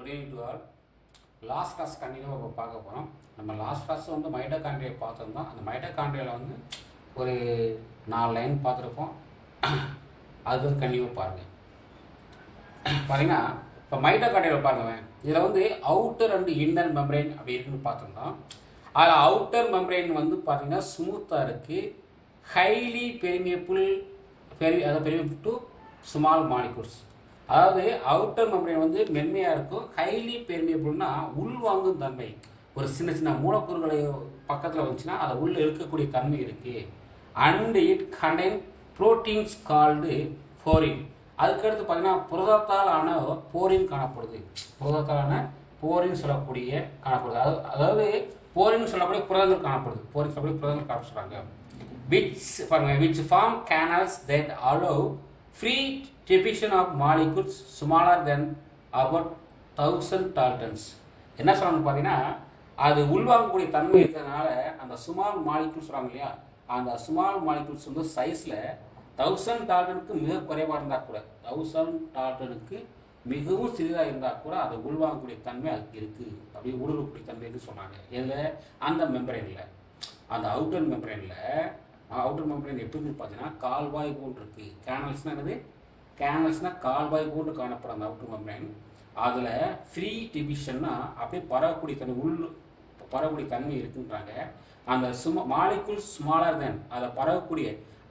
Good evening to all. Last class கண்டினியூவாக இப்போ பார்க்க போகிறோம். நம்ம லாஸ்ட் கிளாஸ் வந்து மைட்டோகாண்ட்ரியை பார்த்துருந்தோம். அந்த மைட்டோகாண்ட்ரியாவில் வந்து ஒரு 4 லைன் பார்த்துருப்போம். அது வந்து கண்டினியூவாக பாருங்கள். பார்த்தீங்கன்னா இப்போ மைட்டோகாண்ட்ரியாவில் பாருங்கள், இதில் வந்து அவுட்டர் அண்ட் இன்னர் மெம்பரைன் அப்படி இருக்குன்னு பார்த்துருந்தோம். அதில் அவுட்டர் மெம்பரைன் வந்து பார்த்தீங்கன்னா ஸ்மூத்தாக இருக்குது, highly permeable to small molecules. அதாவது அவுட்டர் மெம்பரைன் வந்து மென்மையாக இருக்கும், ஹைலி பெர்மியபிள்னா உள்வாங்கும் தன்மை. ஒரு சின்ன சின்ன மூலக்கூறுகளை பக்கத்தில் வந்துச்சுன்னா அதை உள்ள இழுக்கக்கூடிய தன்மை இருக்குது. And it contain proteins called போரின். அதுக்கடுத்து பார்த்தீங்கன்னா புரதத்தால் ஆன போரின் காணப்படுது. புரதத்தால் ஆன போரின் சொல்லக்கூடிய காணப்படுது. அதாவது போரின் சொல்லக்கூடிய புரதங்கள் காணப்படுது. போரின் சொல்லக்கூடிய புரதங்கள் காண சொல்கிறாங்க. which form canals that allow free diffusion of molecules smaller than about 1000 Daltons. என்ன சொல்லணும்னு பார்த்தீங்கன்னா, அது உள்வாங்கக்கூடிய தன்மை இருக்கிறதுனால அந்த ஸ்மால் மாலிகூல்ஸ் சொல்கிறாங்க இல்லையா, அந்த ஸ்மால் மாலிகூல்ஸ் வந்து சைஸில் 1000 டால்டனுக்கு மிக குறைவாக இருந்தால் கூட, 1000 டால்டனுக்கு மிகவும் சிறிதாக இருந்தால் கூட அதை உள்வாங்கக்கூடிய தன்மை அதுக்கு இருக்குது, அப்படியே ஊடுருவக்கூடிய தன்மை இருக்குன்னு சொன்னாங்க. இதில் அந்த மெம்பரைனில், அந்த அவுட்டர் மெம்பரைனில், அவுட்டர் மெம்பரைன் எப்படி பார்த்தீங்கன்னா கால்வாய் போன்று இருக்குது. கேனல்ஸ்னால் என்னது? கேனல்ஸ்னால் கால்வாய் போன்று காணப்படும் அந்த அவுட்டர் மெம்பரைன். அதில் ஃப்ரீ டிவிஷன்னா அப்படியே பரவக்கூடிய தன்மை, பரவக்கூடிய தன்மை இருக்குன்றாங்க. அந்த மாலிகுல் ஸ்மாலர் தென், அதில் பரவக்கூடிய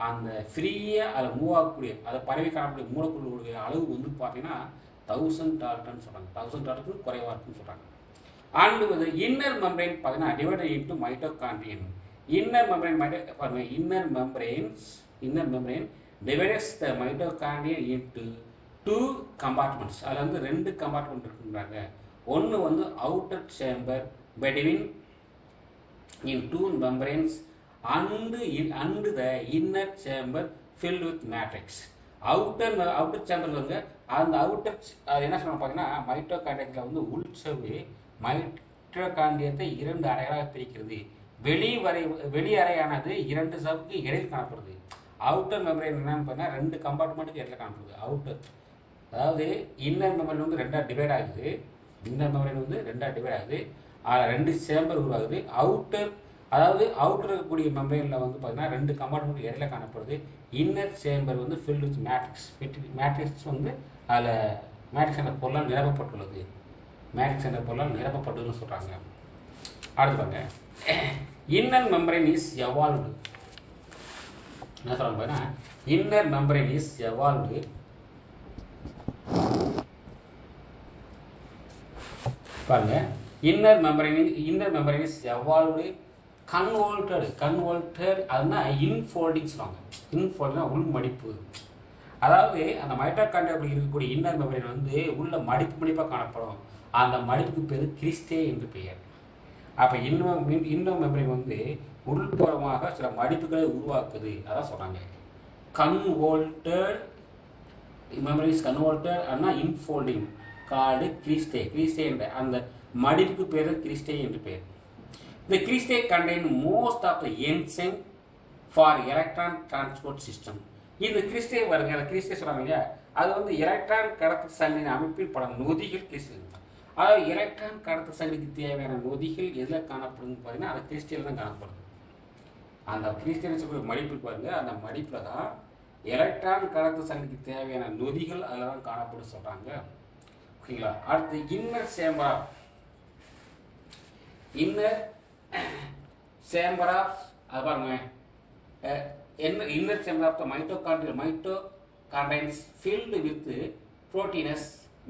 அந்த ஃப்ரீயாக அதில் மூவ் ஆகக்கூடிய, அதை பரவி காணக்கூடிய மூலக்கூறுடைய அளவு வந்து பார்த்தீங்கன்னா 1000 டால்டன் சொல்கிறாங்க. 1000 டால்டனுக்கு குறைவாக இருக்குன்னு சொல்கிறாங்க. அண்ட் வந்து இன்னர் மெம்பரைன் பார்த்தீங்கன்னா divided into mitochondrion. Inner membrane divides the mitochondria into 2 compartments. அதில் வந்து 2 கம்பார்ட்மெண்ட் இருக்குன்றாங்க. ஒன்று வந்து outer chamber between in 2 membranes and the inner chamber filled with matrix. Outer chamber வந்து அந்த அவுட்டர் அது என்ன சொல்லுவாங்க பார்த்தீங்கன்னா, மைட்டோகாண்ட்ரியத்தில் வந்து உள்சவ்வு மைட்டோகாண்ட்ரியத்தை 2 அறைகளாக பிரிக்கிறது. வெளி அறையானது 2 சவ்வுக்கு இடையில் காணப்படுது. அவுட்டர் மெம்பரைன் என்னன்னு பார்த்தீங்கன்னா 2 கம்பார்ட்மெண்ட்டுக்கு இடையில் காணப்படுது. அவுட்டர், அதாவது இன்னர் மெம்பரைன் வந்து 2ஆக டிவைட் ஆகுது. இன்னர் மெம்பரைன் வந்து 2ஆக டிவைட் ஆகுது. அதில் 2 சேம்பர் உருவாகுது. அவுட்டர், அதாவது அவுட்டர் இருக்கக்கூடிய மெம்பரைனில் வந்து பார்த்தீங்கன்னா 2 கம்பார்ட்மெண்ட் இடையில காணப்படுது. இன்னர் சேம்பர் வந்து ஃபில்ட் வித் மேட்ரிக்ஸ். மேட்ரிக்ஸ் வந்து அதில் மேட்ரிக்ஸ் என்ற பொருளால் நிரப்பப்பட்டுள்ளது. மேட்ரிக்ஸ் என்ற பொருளால் நிரப்பப்பட்டுள்ளதுன்னு சொல்கிறாங்க. அடுத்துவாங்க, இன்னர் மெம்பரைன் இஸ் எவால்வ்டு. என்ன சொல்றாங்க பாருங்க, இன்னர் மெம்பரைன் இஸ் எவால்வ்டு. பாருங்க, இன்னர் மெம்பரைன் இஸ் எவால்வ்டு கன்வோல்டட். அதுனா இன்ஃபோல்டிங் சொல்லுவாங்க. இன்ஃபோல்டிங்னா உள்மடிப்பு. அதாவது அந்த மைட்டோகாண்ட்ரியாவில் இருக்கக்கூடிய இன்னர் மெம்பரைன் வந்து உள்ள மடிப்பாக காணப்படும். அந்த மடிப்புக்கு பேர் கிறிஸ்டே என்று பெயர். அப்போ இன்னர் மெம்பரைன் வந்து உள்புறமாக சில மடிப்புகளை உருவாக்குது. அதான் சொல்கிறாங்க கன்வோல்டட். மெம்பரைன் இஸ் கன்வோல்டட் ஆனால் இன்ஃபோல்டிங் கால்டு கிறிஸ்டே. கிறிஸ்டே என்ற அந்த மடிப்புக்கு பேர் கிறிஸ்டே என்று பெயர். இந்த cristae contain most of the enzyme for electron transport system. இந்த கிறிஸ்டே வருங்க, அந்த கிறிஸ்டே சொல்கிறாங்க இல்லையா, அது வந்து எலக்ட்ரான் கடத்து சங்கிலின் அமைப்பில் பல நொதிகள் கிறிஸ்டே. அதாவது எலக்ட்ரான் கடத்து சங்கிலிக்கு தேவையான நொதிகள் எதில் காணப்படுதுன்னு பார்த்தீங்கன்னா அந்த கிறிஸ்டேல தான் காணப்படுது. அந்த கிறிஸ்டேன்னு சொல்லக்கூடிய மடிப்பு பாருங்க, அந்த மடிப்பில் தான் எலக்ட்ரான் கடத்து சங்கிலிக்கு தேவையான நொதிகள் அதில் தான் காணப்படும் சொல்கிறாங்க. ஓகேங்களா. அடுத்து இன்னர் சேம்பர் ஆஃப் அது பாருங்க, inner chamber of the mitochondrions filled with proteinous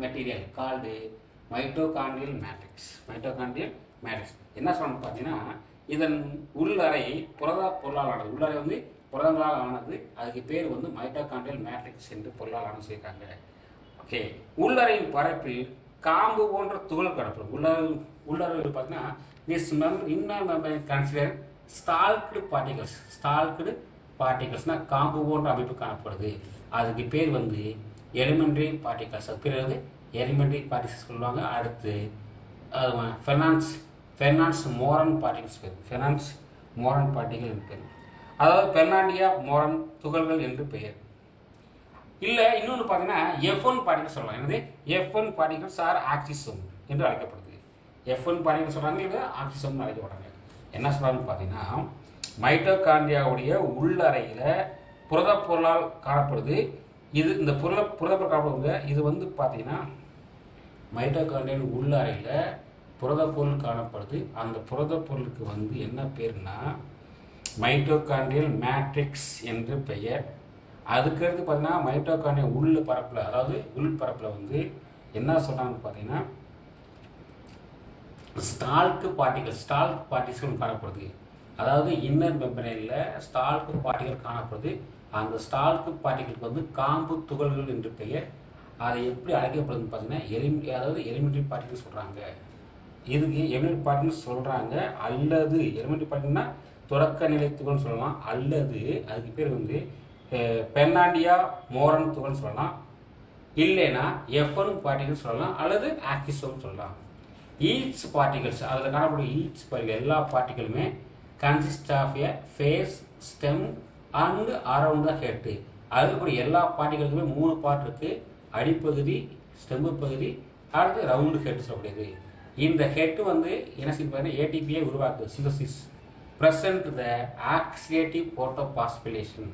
material called mitochondrial matrix. Mitochondrial matrix என்ன சொல்லணும்னு பார்த்தீங்கன்னா, இதன் உள்ளறை பொருளால் ஆனது. உள்ளறை வந்து புரதங்களால் ஆனது. அதுக்கு பேர் வந்து மைட்டோகாண்ட்ரியல் மேட்ரிக்ஸ் என்று பொருளால் ஆனது சொல்லியிருக்காங்க. ஓகே. உள்ளறையின் பரப்பில் காம்பு போன்ற துகள் காணப்படும். உள்ளறையில் பார்த்தீங்கன்னா இன்னர் மெம்பரைன் கன்சிடர் ஸ்டால்க்டு பார்ட்டிகல்ஸ்னால் காம்பு போன்ற அமைப்பு காணப்படுது. அதுக்கு பேர் வந்து எலிமெண்ட்ரி பார்ட்டிகல்ஸ். அது பேர் வந்து எலிமெண்ட்ரி பார்ட்டிகல்ஸ் சொல்லுவாங்க. அடுத்து ஃபெர்னான்ஸ் மோரன் பார்ட்டிகல்ஸ் பேர். ஃபெர்னான்ஸ் மோரன் பார்ட்டிகல் என்று பேர். அதாவது பெர்னாண்டியா மோரன் துகள்கள் என்று பெயர். இல்லை இன்னொன்று பார்த்தீங்கன்னா F1 பார்ட்டிகல் சொல்லலாம். என்னது F1 பார்ட்டிகல்ஸ் ஆர் ஆக்சிசோம் என்று அழைக்கப்படுது. F1 பார்ட்டிகல் சொல்கிறாங்க, இது ஆக்சிசோம்னு அழைக்கப்படுறாங்க. என்ன சொல்கிறாங்கன்னு பார்த்தீங்கன்னா மைட்டோகாண்ட்ரியாவுடைய உள்ளறையில் புரத பொருளால் காணப்படுது. இது இந்த புரத பொருள் காணப்படுங்க. இது வந்து பார்த்தீங்கன்னா மைட்டோகாண்ட்ரியின் உள்ளறையில் புரத பொருள் காணப்படுது. அந்த புரத பொருளுக்கு வந்து என்ன பேருன்னா மைட்டோகாண்ட்ரியல் மேட்ரிக்ஸ் என்று பெயர். அதுக்கடுத்து பார்த்தீங்கன்னா மைட்டோகாண்ட்ரியா உள் பரப்பில், அதாவது உள் பரப்பில் வந்து என்ன சொல்கிறாங்கன்னு பார்த்தீங்கன்னா ஸ்டால்க் பார்ட்டிகல்ஸ் காணப்படுது. அதாவது இன்னர் மெம்பரேனில் ஸ்டால்க் பார்ட்டிகல் காணப்படுது. அந்த ஸ்டால்க் பார்ட்டிகளுக்கு வந்து காம்பு துகள்கள் என்று பெயர். அதை எப்படி அழைக்கப்படுதுன்னு பார்த்தீங்கன்னா அதாவது எலிமெண்ட்ரி பார்ட்டிகல் சொல்கிறாங்க. இதுக்கு எலிமெண்ட்ரி பார்ட்டிகல் சொல்கிறாங்க. அல்லது எலிமெண்ட்ரி பார்ட்டிகல்னா தொடக்க நிலை துகள்னு சொல்லலாம். அல்லது அதுக்கு பேர் வந்து பெர்னாண்டியா மோரன் துகள்னு சொல்லலாம். இல்லைன்னா F1 பார்ட்டிகல் சொல்லலாம். அல்லது ஆக்சிசோம் சொல்லலாம். ஈச் பார்ட்டிகல்ஸ், அதில் காணக்கூடிய ஈச் பார்ட்டிகல் எல்லா பார்ட்டிகளுமே consist of a face, stem and around the head. அதுக்கூடிய எல்லா பார்ட்டிகளுக்குமே 3 பார்ட் இருக்குது. அடிப்பகுதி, ஸ்டெம்பு பகுதி, அடுத்து ரவுண்டு ஹெட் சொல்லக்கூடியது. இந்த ஹெட் வந்து என்ன செய்ய பார்த்தீங்கன்னா ஏடிபியை உருவாக்குது, synthesis. Present the oxidative photophosphorylation.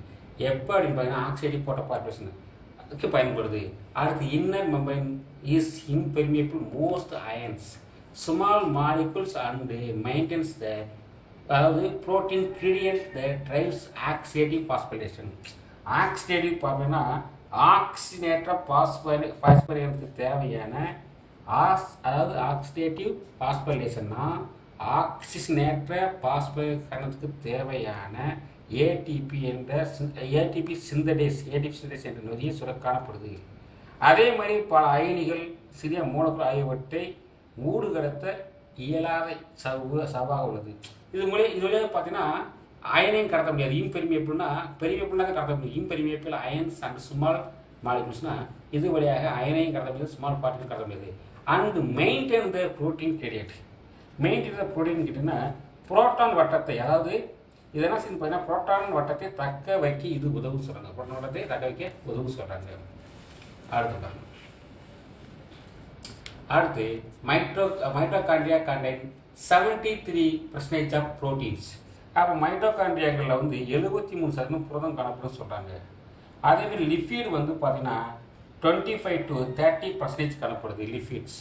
எப்போ அப்படின்னு பார்த்தீங்கன்னா ஆக்சிடேட்டிவ் போட்டோபாஸ்பிலேஷனுக்கு பயன்படுது. அடுத்து inner membrane is impermeable most ions small molecules and maintains the, அதாவது protein gradient the drives oxidative phosphorylation. Oxidative பார்த்தீங்கன்னா ஆக்சினேற்ற பாஸ்பரேஷனுக்கு தேவையான அதாவது ஆக்சிடேட்டிவ் பாஸ்பரேஷன்னா ஆக்சிஜனேற்ற பாஸ்பரேஷனுக்கு தேவையான ஏடிபி சிந்தடேஸ் என்ற நொதியை காணப்படுது. அதே மாதிரி பல அயனிகள் சிறிய மூலக்கூறு ஆகியவற்றை மூடு கடத்த இயலாத சவாக உள்ளது. இது வழியாக பார்த்தீங்கன்னா அயனையும் கடத்த முடியாது. இம்பெர்மியபிள்னா பெர்மியபிள்னாக கடத்த முடியும். இம்பெர்மியபிள் அயன்ஸ் அண்ட் ஸ்மால் மாலிகுல்ஸ்னா இது வழியாக அயனையும் கடத்த முடியாது, ஸ்மால் பார்ட்டிகல் கடத்த முடியாது. And maintain the protein gradient. Maintain the protein கிட்டீங்கன்னா புரோட்டான் வட்டத்தை, அதாவது இது என்ன செய்யணும் பார்த்தீங்கன்னா புரோட்டான் வட்டத்தை தக்க வைக்க இது உதவும் சொல்கிறாங்க. புரோட்டான் வட்டத்தை தக்க வைக்க உதவும் சொல்கிறாங்க. அடுத்து மைட்டோகாண்ட்ரியா கண்டைன் 73% ஆஃப் ப்ரோட்டீன்ஸ். அப்போ மைட்டோகாண்ட்ரியாக்களில் வந்து 73% புரதம் காணப்படும் சொல்கிறாங்க. அதேமாதிரி லிஃபிட் வந்து பார்த்தீங்கன்னா 25 to 30% காணப்படுது லிஃபிட்ஸ்.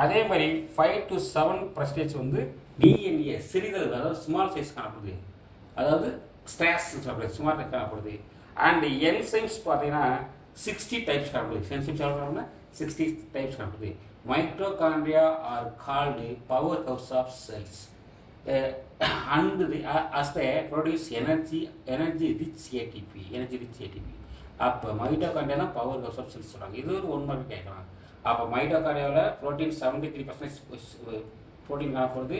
அதே மாதிரி 5 to 7% வந்து டிஎன்ஏ சிறிதல், அதாவது ஸ்மால் சைஸ் காணப்படுது. அதாவது ஸ்ட்ராஸ் ஸ்மால் காணப்படுது. அண்ட் என்சைம்ஸ் பார்த்தீங்கன்னா 60 டைப்ஸ் காணப்படுது. என்சைம்ஸ் 60 டைப்ஸ் காணப்படுது. Mitochondria are called power house of cells and as they produce energy rich ATP. அப்போ மைட்டோகாண்ட்ரியா தான் பவர் ஹவுஸ் ஆஃப் செல்ஸ் சொல்கிறாங்க. இது ஒரு 1 மார்க் கேட்கலாம். அப்போ மைட்டோகாண்ட்ரியாவில் ப்ரோட்டீன் 73% ப்ரோட்டீன் காணப்படுது.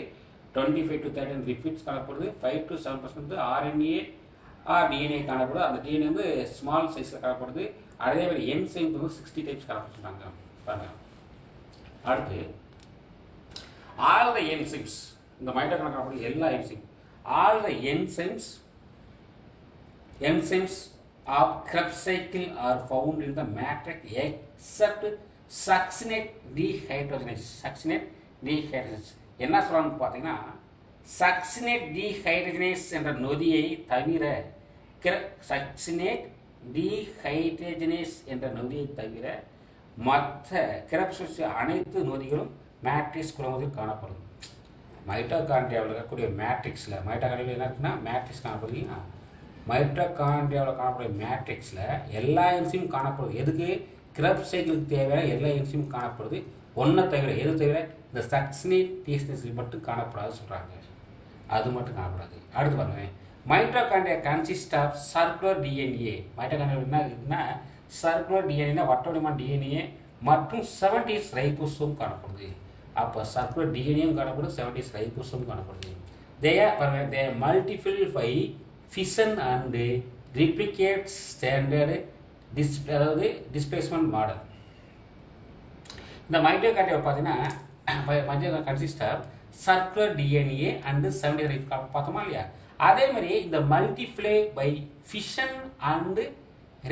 25 to 30 லிபிட்ஸ் காணப்படுது. 5 to 7% RNA ஆர் டிஎன்ஏ காணப்படுது. அந்த டிஎன்ஏ வந்து ஸ்மால் சைஸில் காணப்படுது. அதே மாதிரி என்சைம் வந்து 60 டைப்ஸ் காணப்படுறாங்க. பாருங்க. அடுத்து ஆல் த என்சைம்ஸ், இந்த மைட்டோகாண்ட்ரியா காணப்படுது எல்லா enzyme, all the enzymes of Krebs cycle are found in the matrix except succinate dehydrogenase. என்ன சொல்லணும்னு பார்த்தீங்கன்னா சக்சினேட் டீஹைட்ரஜனேஸ் என்ற நொதியை தவிர மற்ற கிரப்ஸ் அனைத்து நொதிகளும் மேட்ரிக்ஸ் குரோமோசோமில் காணப்படும். மைட்டோகாண்ட்ரியாவில் இருக்கக்கூடிய மேட்ரிக்ஸில் மைட்டோகாண்ட்ரியாவில் என்ன இருக்குன்னா மேட்ரிக்ஸ் காணப்படுதுன்னா மைட்டோகாண்ட்ரியாவில் காணக்கூடிய மேட்ரிக்ஸில் எல்லா என்சைமும் காணப்படுது. எதுக்கு கிரப்ஸ் சைக்கிளுக்கு தேவையான எல்லா என்சைமும் காணப்படுது. ஒன்றை தவிர எது தவிர இந்த சக்சினேட் டீஹைட்ரஜனேஸ் மட்டும் காணப்படாது சொல்கிறாங்க. அது மட்டும் காணப்படாது. அடுத்து பாருங்க, mitochondria consist of circular DNA. Mitochondria என்ன இருக்குன்னா சர்க்குலர் டிஎன்ஏனா வட்டவடிமான டிஎன்ஏ மற்றும் 70 ரைபோசோம் காணப்படுது. அப்போ சர்க்குலர் டிஎன்ஏயும் காணப்படுது, 70 ரைபோசோம் காணப்படுது. they multiple by fission and replicate standard அதாவது டிஸ்பிளேஸ்மெண்ட் மாடல். இந்த மைட்டோகாண்ட்ரியா பார்த்தீங்கன்னா mitochondria consist of circular DNA and 70 ribosome பார்த்தோமா இல்லையா? அதே மாதிரி இந்த multiply by fission and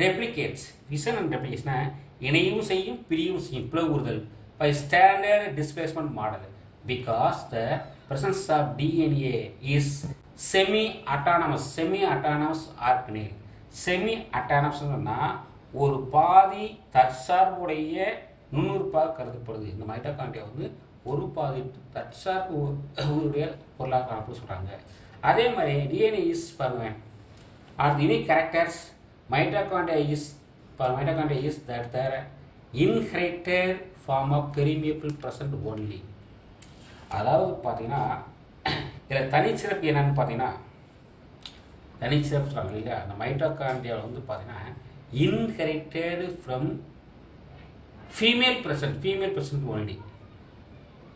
replicates fission and ரெப்ளிகேஷனை இணையும் செய்யும் பிரியும் செய்யும் பிளவுறுதல் by standard displacement model because the presence of DNA is semi-autonomous organelle. semi-autonomous ஒரு பாதி தற்சார்புடைய நுண்ணுறுப்பாக கருதப்படுது. இந்த மைட்டோகாண்ட்ரியா வந்து ஒரு பாதி தற்சார்பு உடைய பொருளாக காணப்படும் சொல்கிறாங்க. அதே மாதிரி DNA is permanent or the unique characters mitochondria is that their inherited form of permeable present only. அதாவது பார்த்தீங்கன்னா இதில் தனிச்சிறப்பு என்னன்னு பார்த்தீங்கன்னா தனிச்சிறப்பு சொல்கிறாங்க இல்லையா, அந்த மைட்டோகாண்ட்ரியாவில் வந்து பார்த்தீங்கன்னா inherited from female present only.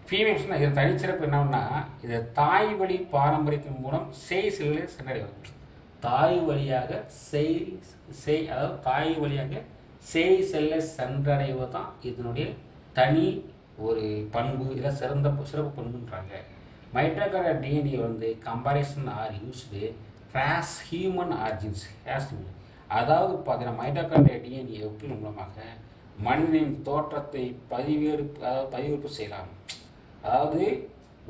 ஃபீமேல்ஸ்னா இது தனிச்சிறப்பு என்னன்னா இது தாய் வழி பாரம்பரியத்தின் மூலம் செல்லில் சென்றடைவது. தாய் வழியாக அதாவது தாய் வழியாக செல்லை சென்றடைவது தான் இதனுடைய தனி ஒரு பண்பு, இதில் சிறப்பு பண்புன்றாங்க. மைட்டோகாண்ட்ரியா டிஎன்ஏ வந்து comparison R used cross human R genes. அதாவது மைட்டோகாண்ட்ரியா டிஎன்ஏ ஒப்பிடும் மூலமாக மனிதனின் தோற்றத்தை பதிவேற்பு செய்யலாம். அதாவது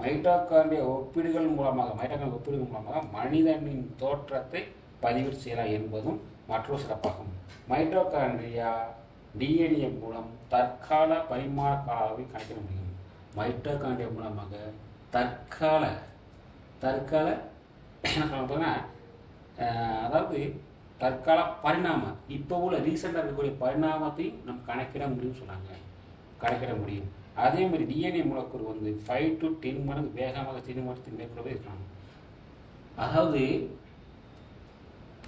மைட்டோகாண்ட்ரியா ஒப்பீடுகள் மூலமாக மனிதனின் தோற்றத்தை பதிவு செய்யலாம் என்பதும் மற்றொரு சிறப்பாகும். மைட்டோகாண்ட்ரியா டிஎன்ஏ மூலம் தற்கால பரிமாண காலாவை கணக்கிட முடியும். மைட்டோகாண்ட்ரியா மூலமாக தற்கால என்ன சொல்லுன்னா அதாவது தற்கால பரிணாமம் இப்போ உள்ள ரீசெண்டாக இருக்கக்கூடிய பரிணாமத்தையும் நம்ம கணக்கிட முடியும். அதே மாதிரி டிஎன்ஏ மூலக்கூறு வந்து 5 to 10 மடங்கு வேகமாக தீர்மானத்தை மேற்கொள்ளவே இருக்கலாம். அதாவது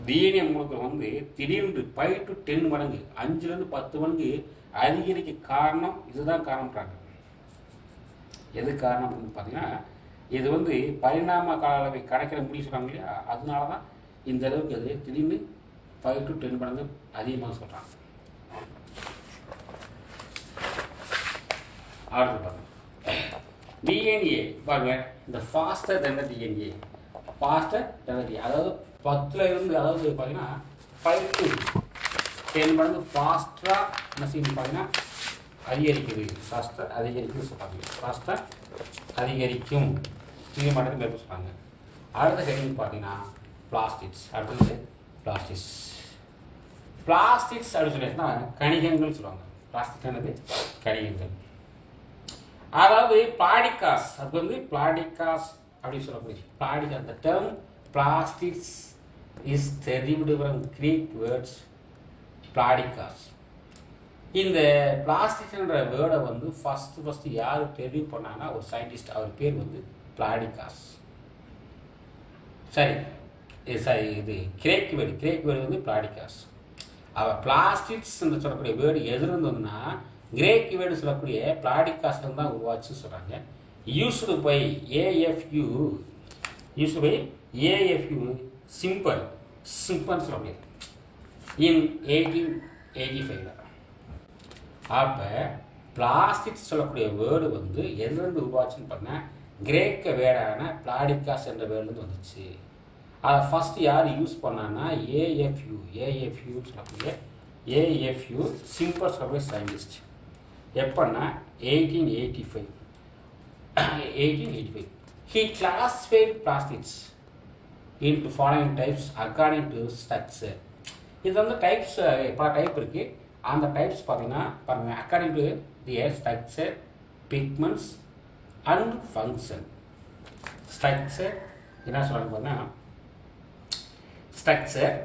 டிஎன்ஏ மூலக்கூறு வந்து திடீர்னு 5 to 10 மடங்கு 5லேருந்து 10 மடங்கு அதிகரிக்க காரணம் இதுதான் காரணம்ன்றாங்க. எது காரணம் அப்படின்னு பார்த்தீங்கன்னா இது வந்து பரிணாம கால அளவை கணக்கிட முடியும் சொல்கிறாங்க இல்லையா, அதனால தான் இந்த அளவுக்கு அது திடீர்னு 5 to 10 மடங்கு அதிகமாக சொல்கிறாங்க. அடுத்து பாருங்க டிஎன்ஏ பாருங்க இந்த ஃபாஸ்டர் தென் டிஎன்ஏ அதாவது 10ல் இருந்து அதாவது பார்த்தீங்கன்னா 5 to 10 மடங்கு ஃபாஸ்ட்டாக என்ன செய்யணும் பார்த்தீங்கன்னா அதிகரிக்குது சொல்கிறாங்க. ஃபாஸ்ட்டாக அதிகரிக்கும் மடங்கு மேற்கு சொல்கிறாங்க. அடுத்த ஹெட்டிங் பார்த்தீங்கன்னா பிளாஸ்டிக்ஸ். அடுத்தது பிளாஸ்டிக்ஸ் அப்படின்னு சொல்லிட்டுனா கணிகங்கள் சொல்லுவாங்க. பிளாஸ்டிக்கானது கணிகங்கள். அதாவது பிளாடிகாஸ், அது வந்து பிளாடிகாஸ் அப்படின்னு சொல்லக்கூடிய அந்த term plastics is derived from Greek words பிளாடிகாஸ். இந்த பிளாஸ்டிக்ஸ்ன்ற வேர்டை வந்து ஃபர்ஸ்ட் யார் டெரிவ் பண்ணாங்கன்னா ஒரு சயின்டிஸ்ட், அவர் பேர் வந்து பிளாடிகாஸ். இது கிரேக் வேர்டு வந்து பிளாடிகாஸ். அவர் பிளாஸ்டிக்ஸ் என்று சொல்லக்கூடிய வேர்டு எதிர்ந்ததுன்னா கிரேக் வேர்டு சொல்லக்கூடிய பிளாடிகாஸ்ல தான் உருவாச்சுன்னு சொல்கிறாங்க. யூஸ்டு பை ஏஎஃப்யூ சிம்பிள் சொல்லக்கூடிய இன் 1885. அப்போ பிளாஸ்டிக்ஸ் சொல்லக்கூடிய வேர்டு வந்து எதுலேருந்து உருவாச்சுன்னு பார்த்தீங்கன்னா கிரேக்க வேர்டான பிளாடிகாஸ் என்ற வேர்டுலேருந்து வந்துச்சு. அதை ஃபஸ்ட்டு யார் யூஸ் பண்ணான்னா ஏஎஃப்யூ சொல்லக்கூடிய சிம்பிள் சொல்லக்கூடிய scientist. எப்பன்னா 1885. He classified plastics into following types according to structure. இது வந்து டைப்ஸ் பல டைப் இருக்குது. அந்த டைப்ஸ் பார்த்தீங்கன்னா பாருங்கள் according to the structure, pigments and function. Structure என்ன சொல்கிறாங்க பார்த்தீங்கன்னா ஸ்ட்ரக்சர்,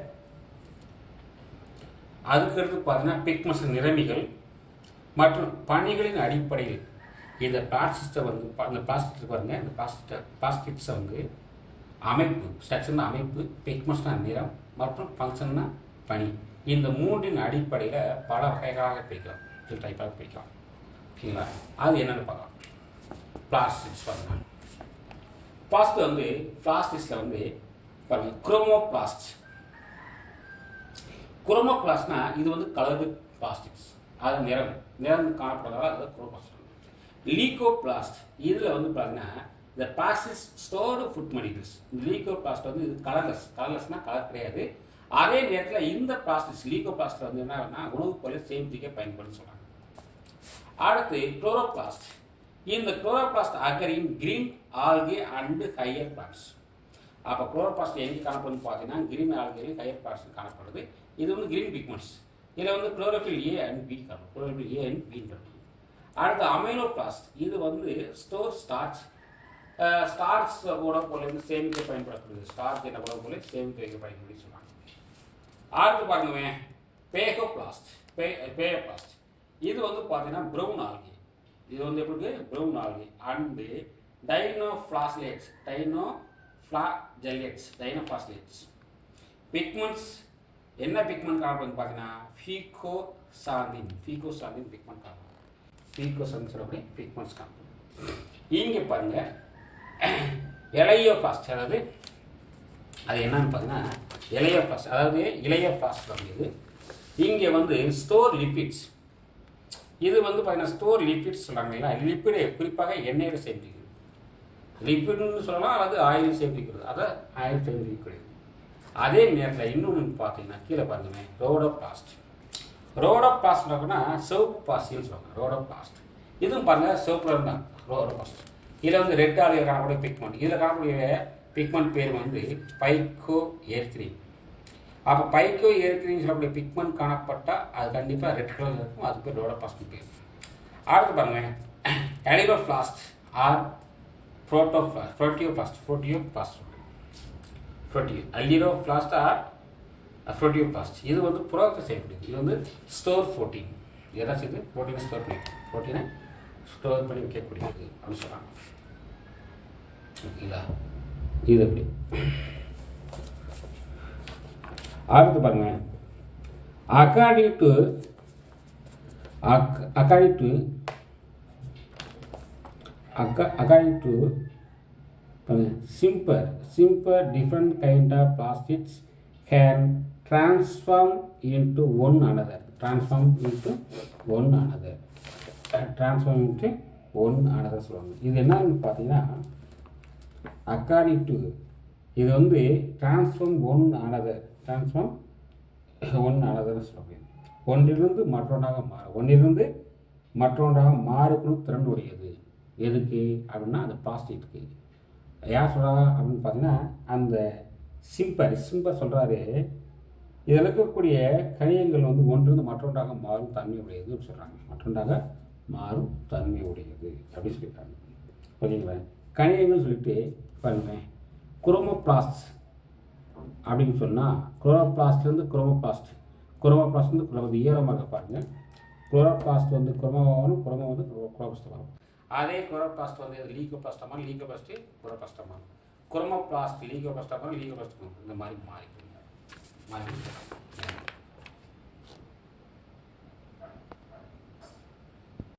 அதுக்கடுத்து பார்த்தீங்கன்னா பிக்மெண்ட்ஸ் நிறமிகள் மற்றும் பணிகளின் அடிப்படையில் இந்த பிளாஸ்டிக்ஸை வந்து இந்த பிளாஸ்டிக் பாருங்கள், இந்த பிளாஸ்டிக்ஸை வந்து அமைப்பு, ஸ்ட்ரக்சர்னா அமைப்பு, பிக்மெண்ட்ஸ்னா நிறம் மற்றும் ஃபங்க்ஷன்னா பணி, இந்த மூன்றின் அடிப்படையில் பல வகைகளாக பிரிக்கலாம், டைப்பாக பிரிக்கலாம். ஓகேங்களா? அது என்னென்னு பார்க்கலாம். பிளாஸ்டிக்ஸ் பாருங்கள். ஃபர்ஸ்ட் வந்து பிளாஸ்டிக்ஸில் வந்து பாருங்கள் குரோமோபிளாஸ்ட்னா இது வந்து கலர்டு பிளாஸ்டிக்ஸ், அது நிறம் காணப்படுறதால அது குரோமோபிளாஸ்ட். லீகோபிளாஸ்ட் இதில் வந்து பார்த்தீங்கன்னா இந்த பிளாஸ்டிக்ஸ் ஸ்டோர்டு ஃபுட் மெட்டீரியல்ஸ். லீகோபிளாஸ்ட் வந்து இது கலர்லெஸ்னா கலர் கிடையாது, அதே நேரத்தில் இந்த பிளாஸ்டிக்ஸ் லீகோபிளாஸ்ட் வந்து என்ன உணவுப் பொருளை சேமிக்க பயன்படுன்னு சொல்கிறாங்க. அடுத்து குளோரோபிளாஸ்ட். இந்த chloroplast occur in green algae and higher plants. அப்போ குளோரோபிளாஸ்ட் எங்கே காணப்படுதுன்னு பார்த்தீங்கன்னா கிரீன் ஆல்கேலையும் ஹையர் பிளான்ட்ஸ் காணப்படுது. இது வந்து கிரீன் பிக்மெண்ட்ஸ். இதில் வந்து குளோரோஃபில் ஏ அண்ட் பி காணும். குளோரோஃபில் ஏ அண்ட் பி காணும். அடுத்து அமைனோபிளாஸ்ட். இது வந்து ஸ்டோர் ஸ்டார்ச். ஸ்டார்ச் உணவுப் பொருளை வந்து சேமிக்க பயன்படக்கூடியது. ஸ்டார்ச் என்ற உணவுப் பொருளை சேமிக்க வைக்க பயன்படுத்தி சொல்கிறாங்க. அடுத்து பாருங்க பேகோபிளாஸ்ட். பேயோபிளாஸ்ட் இது வந்து பார்த்தீங்கன்னா ப்ரௌன் ஆல்கே. இது வந்து எப்படி ப்ரௌன் ஆல்கே அண்டு டைனோஃப்ளாஜெலேட்ஸ். டைனோஃப்ளாஜெலேட்ஸ் பிக்மெண்ட்ஸ். என்ன பிக்மெண்ட் காணப்படுதுன்னு பார்த்தீங்கன்னா ஃபீகோசாந்தின் பிக்மெண்ட் காணப்படும். ஃபீகோசாந்தின் சொல்லக்கூடிய பிக்மெண்ட்ஸ் காணப்படும். இங்கே பாருங்க எலையோபிளாஸ்ட். அதாவது அது என்னன்னு பார்த்தீங்கன்னா எலையோபிளாஸ்ட், அதாவது இலையோபிளாஸ்ட் அப்படிது. இங்கே வந்து ஸ்டோர் லிப்பிட்ஸ். இது வந்து பார்த்தீங்கன்னா ஸ்டோர் லிப்பிட்ஸ் சொல்கிறாங்களா, லிப்பிடு குறிப்பாக எண்ணெயில் சேமிக்கிறது. லிப்பிட்னு சொல்லலாம், அல்லது ஆயில் சேமிக்கிறது. அதை ஆயில் சேமிக்கக்கூடியது. அதே நேரத்தில் இன்னொன்று பார்த்தீங்கன்னா கீழே பாருங்க ரோடோபிளாஸ்ட். ரோடோபிளாஸ்ட்னா சிவப்பு பாசின்னு சொல்லுவாங்க. ரோடோபிளாஸ்ட் இதுவும் பாருங்கள் சிவப்புல இருந்தாங்க ரோடோபிளாஸ்ட். இதில் வந்து ரெட் ஆலில் காணக்கூடிய பிக்மெண்ட். இதில் காணக்கூடிய பிக்மெண்ட் பேர் வந்து பைக்கோ எர்த்ரின். அப்போ பைக்கோ எர்த்ரின் சொல்லக்கூடிய பிக்மெண்ட் காணப்பட்டால் அது கண்டிப்பாக ரெட் கலரில் இருக்கும். அது பேர் ரோடோபிளாஸ்ட் பேர். அடுத்து பாருங்க எலிரோபிளாஸ்ட் ஆர் புரோட்டியோபிளாஸ்ட். எலிரோபிளாஸ்ட் ஆர் புரோட்டியோபிளாஸ்ட். இது வந்து புரோட்டை செய்யக்கூடியது. இது வந்து ஸ்டோர் புரோட்டீன். ஏதாச்சும் இது புரோட்டீனை ஸ்டோர் பண்ணி வைக்கக்கூடியது அப்படின்னு சொல்கிறாங்க. ஓகேங்களா? இது எப்படி அடுத்து பாருங்க according to simple different kind of plastics can transform into one another. சொல்லுவாங்க. இது என்னன்னு பார்த்தீங்கன்னா அக்கார்டிங் டு இது வந்து டிரான்ஸ்ஃபார்ம் ஒன் அனதர் சொல்லுவாங்க. ஒன்றிலிருந்து மற்றொன்றாக மாறுபடும் திறன் உடையது. எதுக்கு அப்படின்னா அந்த பிளாஸ்டிக்கு. யார் சொல்கிறா அப்படின்னு பார்த்தீங்கன்னா அந்த சிம்பர் சொல்கிறாரு. இதில் இருக்கக்கூடிய கணியங்கள் வந்து ஒன்றிலிருந்து மற்றொன்றாக மாறும் தன்மை உடையது சொல்கிறாங்க. அப்படின்னு சொல்லியிருக்காங்க. ஓகேங்களா? கணியங்கள் சொல்லிட்டு பாருங்க குரோமோபிளாஸ்ட் அப்படின்னு சொன்னால் குளோரோபிளாஸ்ட்லேருந்து குரோமோபிளாஸ்ட் வந்து ஈரமாக பாருங்கள். குளோரோபிளாஸ்ட் வந்து குரோமோவாகும், குரோமோ வந்து குளோரோபிளாஸ்ட். அதே குளோரோபிளாஸ்ட் வந்து லீகோபிளாஸ்டமாக குளோரோபிளாஸ்டமாக குரோமோபிளாஸ்ட் லீகோபிளாஸ்டமாக இந்த மாதிரி மாறி